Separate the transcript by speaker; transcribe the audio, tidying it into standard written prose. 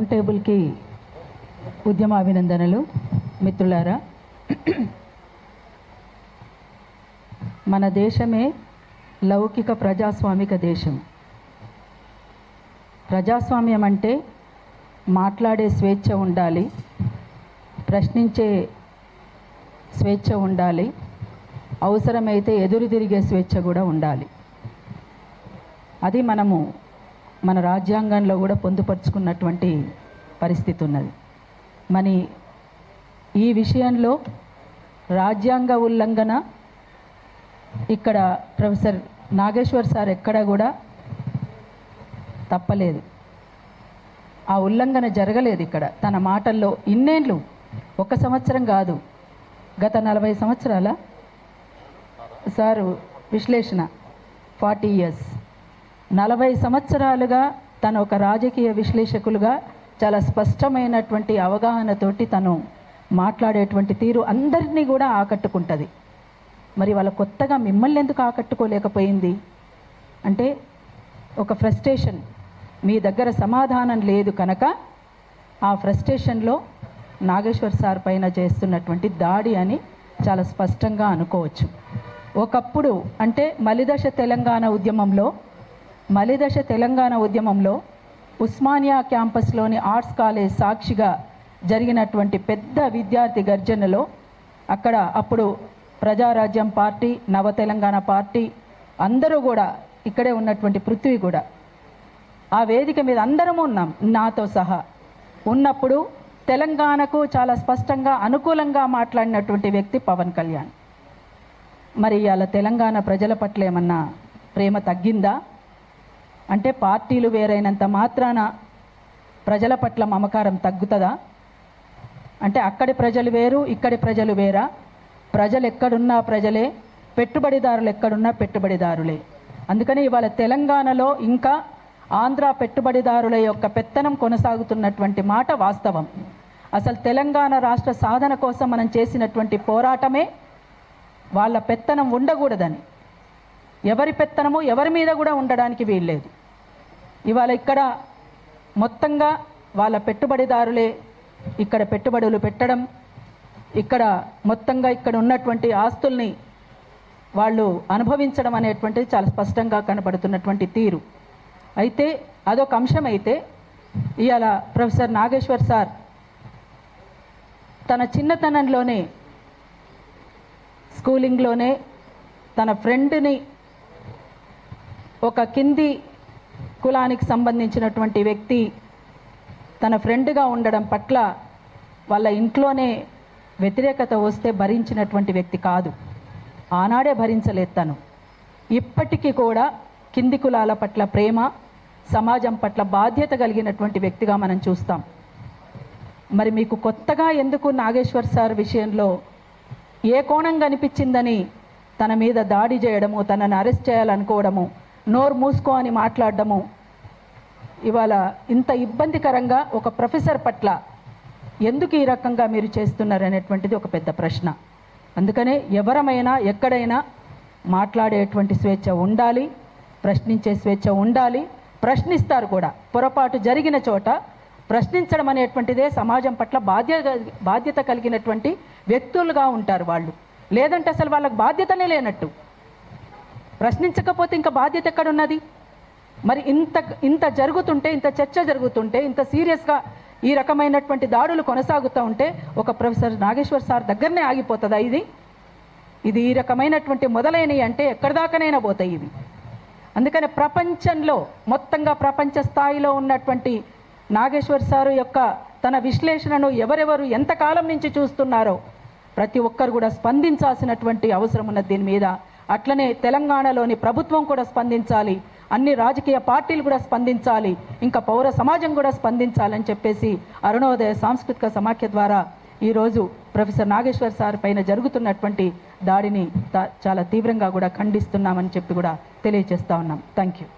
Speaker 1: Round టేబుల్కి ఉద్యమ అభినందనలు. మిత్రులారా, మన దేశమే లౌకిక ప్రజాస్వామిక దేశం. ప్రజాస్వామ్యం అంటే మాట్లాడే స్వేచ్ఛ ఉండాలి, ప్రశ్నించే స్వేచ్ఛ ఉండాలి, అవసరమైతే ఎదురు తిరిగే స్వేచ్ఛ కూడా ఉండాలి. అది మనము మన రాజ్యాంగంలో కూడా పొందుపరుచుకున్నటువంటి పరిస్థితి ఉన్నది. మరి ఈ విషయంలో రాజ్యాంగ ఉల్లంఘన ఇక్కడ ప్రొఫెసర్ నాగేశ్వర్ సార్ ఎక్కడ కూడా తప్పలేదు, ఆ ఉల్లంఘన జరగలేదు. ఇక్కడ తన మాటల్లో ఇన్నేళ్ళు, 1 సంవత్సరం కాదు, గత 40 సంవత్సరాల సారు విశ్లేషణ 40 years, 40 సంవత్సరాలుగా తను ఒక రాజకీయ విశ్లేషకులుగా చాలా స్పష్టమైనటువంటి అవగాహనతోటి తను మాట్లాడేటువంటి తీరు అందరినీ కూడా ఆకట్టుకుంటుంది. మరి వాళ్ళ కొత్తగా మిమ్మల్ని ఎందుకు ఆకట్టుకోలేకపోయింది అంటే ఒక ఫ్రస్ట్రేషన్, మీ దగ్గర సమాధానం లేదు కనుక ఆ ఫ్రస్ట్రేషన్లో నాగేశ్వర్ సార్ పైన చేస్తున్నటువంటి దాడి అని చాలా స్పష్టంగా అనుకోవచ్చు. ఒకప్పుడు అంటే మలిదశ తెలంగాణ ఉద్యమంలో ఉస్మానియా క్యాంపస్లోని ఆర్ట్స్ కాలేజ్ సాక్షిగా జరిగినటువంటి పెద్ద విద్యార్థి గర్జనలో అక్కడ అప్పుడు ప్రజారాజ్యం పార్టీ, నవ తెలంగాణ పార్టీ అందరూ కూడా ఇక్కడే ఉన్నటువంటి పృథ్వీ కూడా ఆ వేదిక మీద అందరము ఉన్నాం, నాతో సహా ఉన్నప్పుడు తెలంగాణకు చాలా స్పష్టంగా అనుకూలంగా మాట్లాడినటువంటి వ్యక్తి పవన్ కళ్యాణ్. మరి ఇవాళ తెలంగాణ ప్రజల పట్ల ఏమన్నా ప్రేమ తగ్గిందా అంటే పార్టీలు వేరైనంత మాత్రాన ప్రజల పట్ల మమకారం తగ్గుతుందా అంటే అక్కడి ప్రజలు వేరు, ఇక్కడి ప్రజలు వేరా? ప్రజలు ఎక్కడున్నా ప్రజలే, పెట్టుబడిదారులు ఎక్కడున్నా పెట్టుబడిదారులే. అందుకని ఇవాళ తెలంగాణలో ఇంకా ఆంధ్ర పెట్టుబడిదారుల యొక్క పెత్తనం కొనసాగుతున్నటువంటి మాట వాస్తవం. అసలు తెలంగాణ రాష్ట్ర సాధన కోసం మనం చేసినటువంటి పోరాటమే వాళ్ళ పెత్తనం ఉండకూడదని, ఎవరి పెత్తనము ఎవరి మీద కూడా ఉండడానికి వీల్లేదు. ఇవాళ ఇక్కడ మొత్తంగా వాళ్ళ పెట్టుబడిదారులే ఇక్కడ పెట్టుబడులు పెట్టడం, ఇక్కడ మొత్తంగా ఇక్కడ ఉన్నటువంటి ఆస్తుల్ని వాళ్ళు అనుభవించడం అనేటువంటిది చాలా స్పష్టంగా కనబడుతున్నటువంటి తీరు. అయితే అదొక అంశం. అయితే ఇవాళ ప్రొఫెసర్ నాగేశ్వర్ సార్ తన చిన్నతనంలోనే స్కూలింగ్లోనే తన ఫ్రెండ్ని, ఒక కింది కులానికి సంబంధించినటువంటి వ్యక్తి తన ఫ్రెండ్గా ఉండడం పట్ల వాళ్ళ ఇంట్లోనే వ్యతిరేకత వస్తే భరించినటువంటి వ్యక్తి కాదు. ఆనాడే భరించలేదు తను. ఇప్పటికీ కూడా కింది కులాల పట్ల ప్రేమ, సమాజం పట్ల బాధ్యత కలిగినటువంటి వ్యక్తిగా మనం చూస్తాం. మరి మీకు కొత్తగా ఎందుకు నాగేశ్వర్ సార్ విషయంలో ఏ కోణం కనిపించిందని తన మీద దాడి చేయడము, తనను అరెస్ట్ చేయాలనుకోవడము, నోరు మూసుకో అని మాట్లాడడము, ఇవాళ ఇంత ఇబ్బందికరంగా ఒక ప్రొఫెసర్ పట్ల ఎందుకు ఈ రకంగా మీరు చేస్తున్నారు అనేటువంటిది ఒక పెద్ద ప్రశ్న. అందుకనే ఎవరమైనా ఎక్కడైనా మాట్లాడేటువంటి స్వేచ్ఛ ఉండాలి, ప్రశ్నించే స్వేచ్ఛ ఉండాలి, ప్రశ్నిస్తారు కూడా. పొరపాటు జరిగిన చోట ప్రశ్నించడం అనేటువంటిదే సమాజం పట్ల బాధ్యత కలిగినటువంటి వ్యక్తులుగా ఉంటారు వాళ్ళు. లేదంటే అసలు వాళ్ళకి బాధ్యతనే లేనట్టు. ప్రశ్నించకపోతే ఇంకా బాధ్యత ఎక్కడున్నది? మరి ఇంత జరుగుతుంటే, ఇంత చర్చ జరుగుతుంటే, ఇంత సీరియస్గా ఈ రకమైనటువంటి దాడులు కొనసాగుతూ ఉంటే ఒక ప్రొఫెసర్ నాగేశ్వర్ సార్ దగ్గరనే ఆగిపోతుందా? ఇది ఈ రకమైనటువంటి మొదలైనవి అంటే ఎక్కడి దాకానైనా పోతాయి ఇవి. అందుకని ప్రపంచంలో మొత్తంగా ప్రపంచ స్థాయిలో ఉన్నటువంటి నాగేశ్వర్ సారు యొక్క తన విశ్లేషణను ఎవరెవరు ఎంతకాలం నుంచి చూస్తున్నారో ప్రతి ఒక్కరు కూడా స్పందించాల్సినటువంటి అవసరం ఉన్నది దీని మీద. అట్లనే తెలంగాణలోని ప్రభుత్వం కూడా స్పందించాలి, అన్ని రాజకీయ పార్టీలు కూడా స్పందించాలి, ఇంకా పౌర సమాజం కూడా స్పందించాలని చెప్పేసి అరుణోదయ సాంస్కృతిక సమాఖ్య ద్వారా ఈరోజు ప్రొఫెసర్ నాగేశ్వర్ సార్ పైన జరుగుతున్నటువంటి దాడిని చాలా తీవ్రంగా కూడా ఖండిస్తున్నామని చెప్పి కూడా తెలియజేస్తా ఉన్నాం. Thank you.